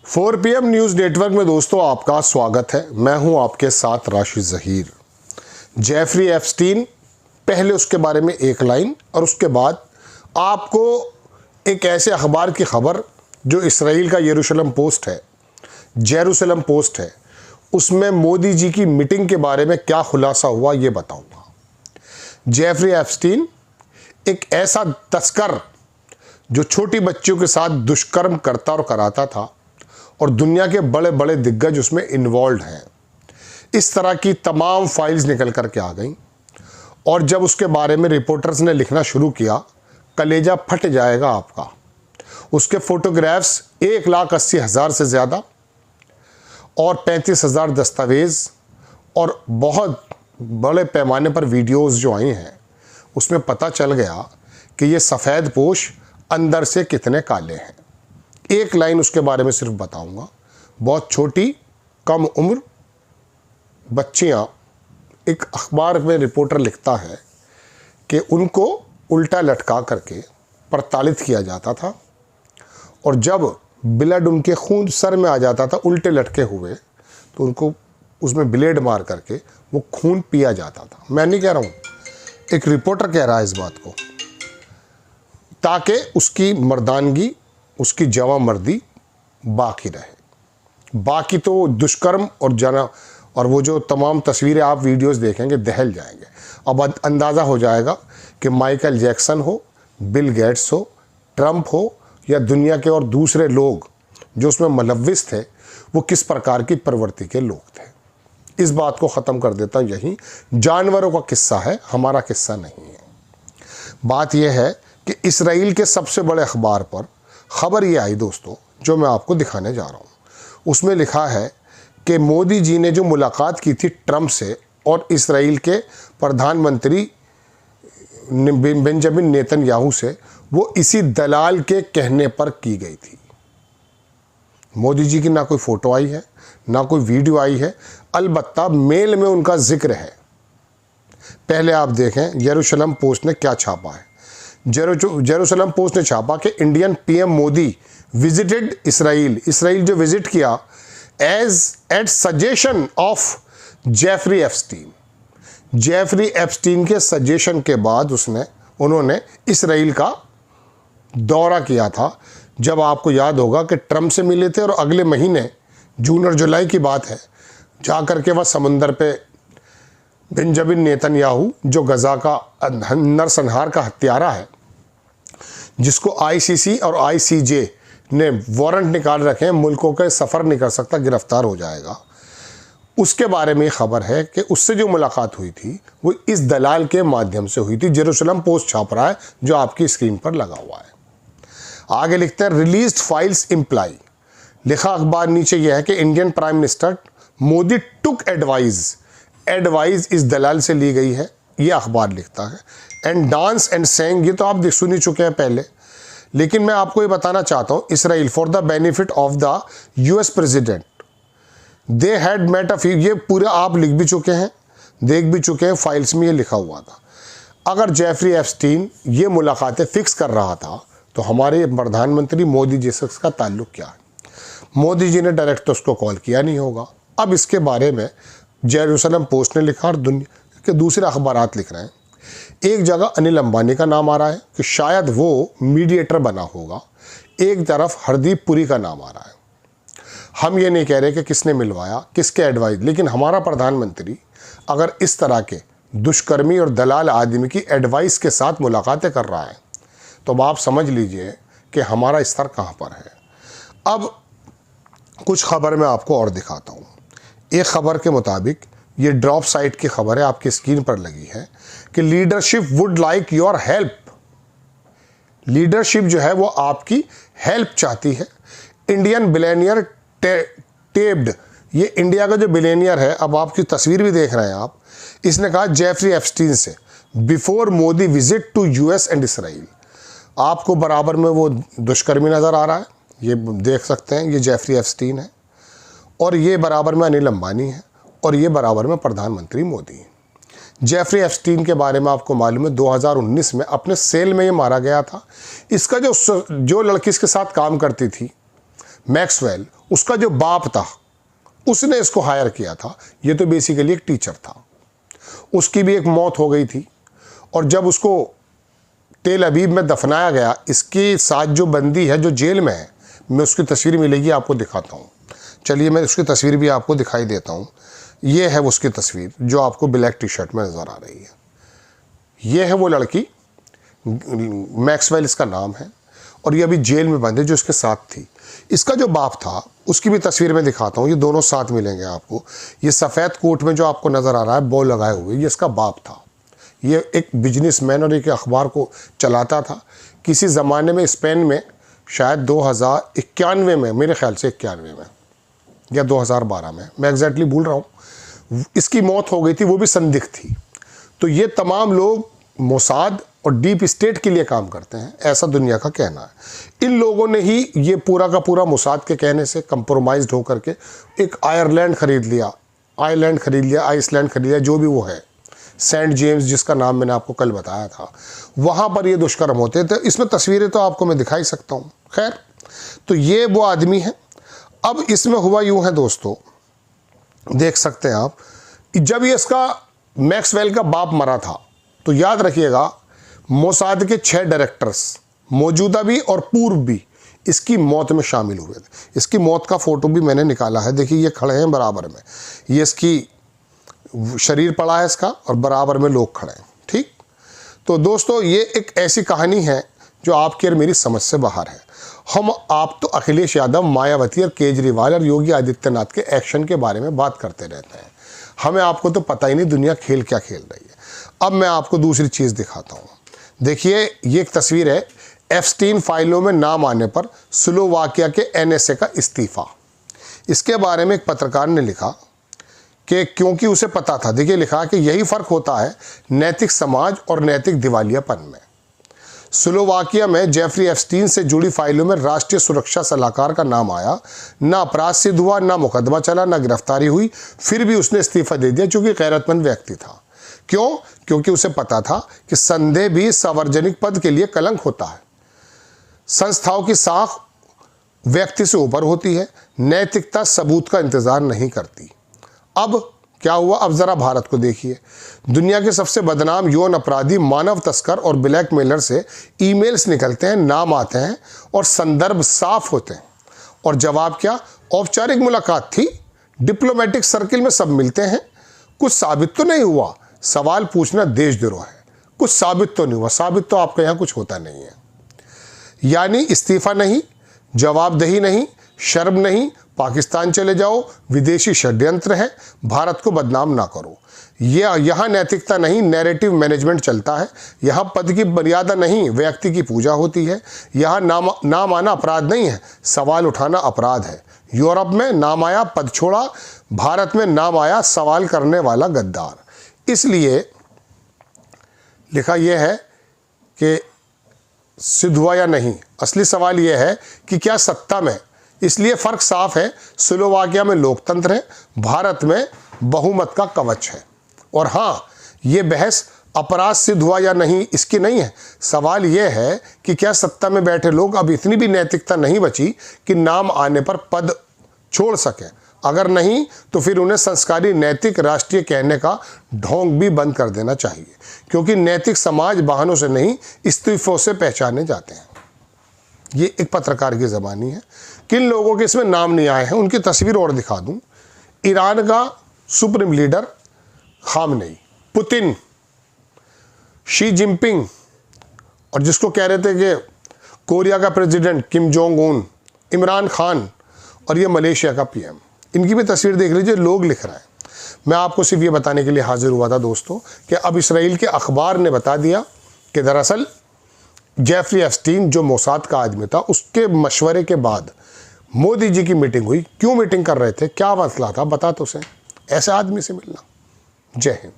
4 PM news network में दोस्तों आपका स्वागत है। मैं हूं आपके साथ राशिद ज़हीर। जेफरी एप्स्टीन, पहले उसके बारे में एक लाइन और उसके बाद आपको एक ऐसे अखबार की खबर जो इसराइल का जेरूशलम पोस्ट है, उसमें मोदी जी की मीटिंग के बारे में क्या खुलासा हुआ ये बताऊंगा। जेफरी एप्स्टीन एक ऐसा तस्कर जो छोटी बच्चियों के साथ दुष्कर्म करता और कराता था और दुनिया के बड़े बड़े दिग्गज उसमें इन्वॉल्व हैं। इस तरह की तमाम फाइल्स निकल कर के आ गई और जब उसके बारे में रिपोर्टर्स ने लिखना शुरू किया, कलेजा फट जाएगा आपका। उसके फोटोग्राफ्स 1,80,000 से ज़्यादा और 35,000 दस्तावेज़ और बहुत बड़े पैमाने पर वीडियोस जो आई हैं, उसमें पता चल गया कि ये सफ़ेद पोश अंदर से कितने काले हैं। एक लाइन उसके बारे में सिर्फ बताऊंगा। बहुत छोटी कम उम्र बच्चियां, एक अखबार में रिपोर्टर लिखता है कि उनको उल्टा लटका करके प्रताड़ित किया जाता था और जब ब्लड उनके खून सर में आ जाता था उल्टे लटके हुए, तो उनको उसमें ब्लेड मार करके वो खून पिया जाता था। मैं नहीं कह रहा हूँ, एक रिपोर्टर कह रहा है इस बात को, ताकि उसकी मर्दानगी, उसकी जवामर्दी बाकी रहे। बाकी तो दुष्कर्म और वो जो तमाम तस्वीरें आप वीडियोस देखेंगे दहल जाएंगे। अब अंदाज़ा हो जाएगा कि माइकल जैक्सन हो, बिल गेट्स हो, ट्रंप हो या दुनिया के और दूसरे लोग जो उसमें मुलव्विस थे, वो किस प्रकार की प्रवृत्ति के लोग थे। इस बात को ख़त्म कर देता हूँ। यही जानवरों का किस्सा है, हमारा किस्सा नहीं है। बात यह है कि इसराइल के सबसे बड़े अखबार पर खबर ये आई दोस्तों, जो मैं आपको दिखाने जा रहा हूँ। उसमें लिखा है कि मोदी जी ने जो मुलाकात की थी ट्रंप से और इसराइल के प्रधानमंत्री बेंजामिन नेतन्याहू से, वो इसी दलाल के कहने पर की गई थी। मोदी जी की ना कोई फ़ोटो आई है, ना कोई वीडियो आई है, अलबत्ता मेल में उनका जिक्र है। पहले आप देखें जेरूशलम पोस्ट ने क्या छापा है। जेरूशलम पोस्ट ने छापा कि Indian PM Modi visited Israel जो विजिट किया at suggestion of Jeffrey Epstein के सजेशन के बाद उन्होंने इसराइल का दौरा किया था। जब आपको याद होगा कि ट्रंप से मिले थे और अगले महीने जून और जुलाई की बात है, जा करके वह समुंदर पे बेंजामिन नेतन्याहू जो गजा का नरसंहार का हत्यारा है, जिसको आईसीसी और आईसीजे ने वारंट निकाल रखे हैं, मुल्कों के सफ़र नहीं कर सकता, गिरफ्तार हो जाएगा, उसके बारे में खबर है कि उससे जो मुलाकात हुई थी वो इस दलाल के माध्यम से हुई थी। जेरूशलम पोस्ट छाप रहा है जो आपकी स्क्रीन पर लगा हुआ है। आगे लिखते हैं रिलीज्ड फाइल्स इम्प्लाई। लिखा अखबार नीचे यह है कि इंडियन प्राइम मिनिस्टर मोदी टुक एडवाइस इस दलाल से ली गई है, ये अखबार लिखता है। एंड डांस एंड सेंग, ये तो आप सुन ही चुके हैं पहले, लेकिन मैं आपको ये बताना चाहता हूँ, Israel for the benefit of the US president they had met ये पूरा आप लिख भी चुके हैं, देख भी चुके हैं, फाइल्स में ये लिखा हुआ था। अगर जेफरी एप्स्टीन ये मुलाकातें फिक्स कर रहा था तो हमारे प्रधानमंत्री मोदी जी से इसका ताल्लुक क्या है? मोदी जी ने डायरेक्ट तो उसको कॉल किया नहीं होगा। अब इसके बारे में जेरूशलम पोस्ट ने लिखा और दुनिया के दूसरे अखबारात लिख रहे हैं। एक जगह अनिल अंबानी का नाम आ रहा है कि शायद वो मीडिएटर बना होगा, एक तरफ हरदीप पुरी का नाम आ रहा है। हम ये नहीं कह रहे कि किसने मिलवाया, किसके एडवाइस, लेकिन हमारा प्रधानमंत्री अगर इस तरह के दुष्कर्मी और दलाल आदमी की एडवाइस के साथ मुलाकातें कर रहा है, तो आप समझ लीजिए कि हमारा स्तर कहाँ पर है। अब कुछ खबर मैं आपको और दिखाता हूँ। एक खबर के मुताबिक, ये ड्रॉप साइट की खबर है, आपकी स्क्रीन पर लगी है, कि leadership would like your help. Leadership जो है वो आपकी हेल्प चाहती है। इंडियन बिलियनियर टेप्ड, ये इंडिया का जो बिलियनियर है, अब आपकी तस्वीर भी देख रहे हैं आप, इसने कहा जेफरी एप्स्टीन से before Modi visit to US and Israel. आपको बराबर में वो दुष्कर्मी नज़र आ रहा है, ये देख सकते हैं, ये जेफरी एप्स्टीन है और ये बराबर में अनिल अंबानी है और ये बराबर में प्रधानमंत्री मोदी है। जेफरी एप्स्टीन के बारे में आपको मालूम है 2019 में अपने सेल में ये मारा गया था। इसका जो लड़की इसके साथ काम करती थी मैक्सवेल, उसका जो बाप था उसने इसको हायर किया था। ये तो बेसिकली एक टीचर था, उसकी भी एक मौत हो गई थी। और जब उसको तेल अबीब में दफनाया गया, इसके साथ जो बंदी है जो जेल में है, मैं उसकी तस्वीर मिलेगी आपको दिखाता हूँ। चलिए मैं उसकी तस्वीर भी आपको दिखाई देता हूँ। ये है उसकी तस्वीर जो आपको ब्लैक टी शर्ट में नज़र आ रही है। ये है वो लड़की, मैक्सवेल इसका नाम है, और ये अभी जेल में बंद है जो इसके साथ थी। इसका जो बाप था उसकी भी तस्वीर में दिखाता हूँ। ये दोनों साथ मिलेंगे आपको। ये सफ़ेद कोट में जो आपको नज़र आ रहा है बॉल लगाए हुए, ये इसका बाप था। ये एक बिजनेसमैन और एक अखबार को चलाता था। किसी ज़माने में स्पेन में शायद 2091 में, मेरे ख्याल से 91 में या 2012 में, मैं एग्जैक्टली भूल रहा हूँ, इसकी मौत हो गई थी। वो भी संदिग्ध थी। तो ये तमाम लोग मोसाद और डीप स्टेट के लिए काम करते हैं, ऐसा दुनिया का कहना है। इन लोगों ने ही ये पूरा का पूरा मोसाद के कहने से कंप्रोमाइज़ होकर के एक आयरलैंड खरीद लिया, आइसलैंड खरीद लिया, जो भी वो है, सेंट जेम्स जिसका नाम मैंने आपको कल बताया था, वहाँ पर ये दुष्कर्म होते थे। इसमें तस्वीरें तो आपको मैं दिखाई सकता हूँ। खैर, तो ये वो आदमी है। अब इसमें हुआ यूँ है दोस्तों, देख सकते हैं आप, जब ये इसका मैक्सवेल का बाप मरा था तो याद रखिएगा मोसाद के 6 डायरेक्टर्स, मौजूदा भी और पूर्व भी, इसकी मौत में शामिल हुए थे। इसकी मौत का फ़ोटो भी मैंने निकाला है। देखिए ये खड़े हैं बराबर में, ये इसकी शरीर पड़ा है इसका, और बराबर में लोग खड़े हैं। ठीक, तो दोस्तों ये एक ऐसी कहानी है जो आपकी और मेरी समझ से बाहर है। आप तो अखिलेश यादव, मायावती और केजरीवाल और योगी आदित्यनाथ के एक्शन के बारे में बात करते रहते हैं। हमें आपको तो पता ही नहीं दुनिया खेल क्या खेल रही है। अब मैं आपको दूसरी चीज़ दिखाता हूँ। देखिए ये एक तस्वीर है, एप्स्टीन फाइलों में नाम आने पर स्लोवाकिया के NSA का इस्तीफ़ा। इसके बारे में एक पत्रकार ने लिखा कि क्योंकि उसे पता था, देखिए लिखा कि यही फ़र्क होता है नैतिक समाज और नैतिक दिवालियापन में। स्लोवाकिया में जेफरी एप्स्टीन से जुड़ी फाइलों में राष्ट्रीय सुरक्षा सलाहकार का नाम आया। ना अपराध सिद्ध हुआ, ना मुकदमा चला, ना गिरफ्तारी हुई, फिर भी उसने इस्तीफा दे दिया चूंकि गैरतमंद व्यक्ति था। क्यों? क्योंकि उसे पता था कि संदेह भी सार्वजनिक पद के लिए कलंक होता है। संस्थाओं की साख व्यक्ति से ऊपर होती है, नैतिकता सबूत का इंतजार नहीं करती। अब क्या हुआ? अब जरा भारत को देखिए। दुनिया के सबसे बदनाम यौन अपराधी, मानव तस्कर और ब्लैकमेलर से ईमेल्स निकलते हैं, नाम आते हैं और संदर्भ साफ होते हैं। और जवाब क्या? औपचारिक मुलाकात थी, डिप्लोमेटिक सर्किल में सब मिलते हैं, कुछ साबित तो नहीं हुआ। सवाल पूछना देशद्रोह है। कुछ साबित तो नहीं हुआ, साबित तो आपके यहाँ कुछ होता नहीं है। यानी इस्तीफा नहीं, जवाबदेही नहीं, शर्म नहीं, पाकिस्तान चले जाओ, विदेशी षड्यंत्र है, भारत को बदनाम ना करो। यहाँ नैतिकता नहीं, नैरेटिव मैनेजमेंट चलता है। यहाँ पद की मर्यादा नहीं, व्यक्ति की पूजा होती है। यहाँ नाम आना अपराध नहीं है, सवाल उठाना अपराध है। यूरोप में नाम आया, पद छोड़ा, भारत में नाम आया, सवाल करने वाला गद्दार। इसलिए लिखा यह है कि सिद्ध हुआ या नहीं, असली सवाल यह है कि क्या सत्ता में, इसलिए फ़र्क साफ है। स्लोवाकिया में लोकतंत्र है, भारत में बहुमत का कवच है। और हाँ, ये बहस अपराध सिद्ध हुआ या नहीं इसकी नहीं है। सवाल यह है कि क्या सत्ता में बैठे लोग अब इतनी भी नैतिकता नहीं बची कि नाम आने पर पद छोड़ सकें। अगर नहीं तो फिर उन्हें संस्कारी नैतिक राष्ट्रीय कहने का ढोंग भी बंद कर देना चाहिए, क्योंकि नैतिक समाज बहानों से नहीं, इस्तीफों से पहचाने जाते हैं। ये एक पत्रकार की ज़बानी है। किन लोगों के इसमें नाम नहीं आए हैं उनकी तस्वीर और दिखा दूं। ईरान का supreme leader Khamenei, Putin, Xi Jinping, और जिसको कह रहे थे कि कोरिया का president Kim Jong Un, Imran Khan, और ये मलेशिया का PM। इनकी भी तस्वीर देख लीजिए, लोग लिख रहे हैं। मैं आपको सिर्फ ये बताने के लिए हाजिर हुआ था दोस्तों कि अब इसराइल के अखबार ने बता दिया कि दरअसल जेफरी एप्स्टीन जो मोसाद का आदमी था, उसके मशवरे के बाद मोदी जी की मीटिंग हुई। क्यों मीटिंग कर रहे थे, क्या मसला था, बता तो सही। ऐसे आदमी से मिलना। जय हिंद।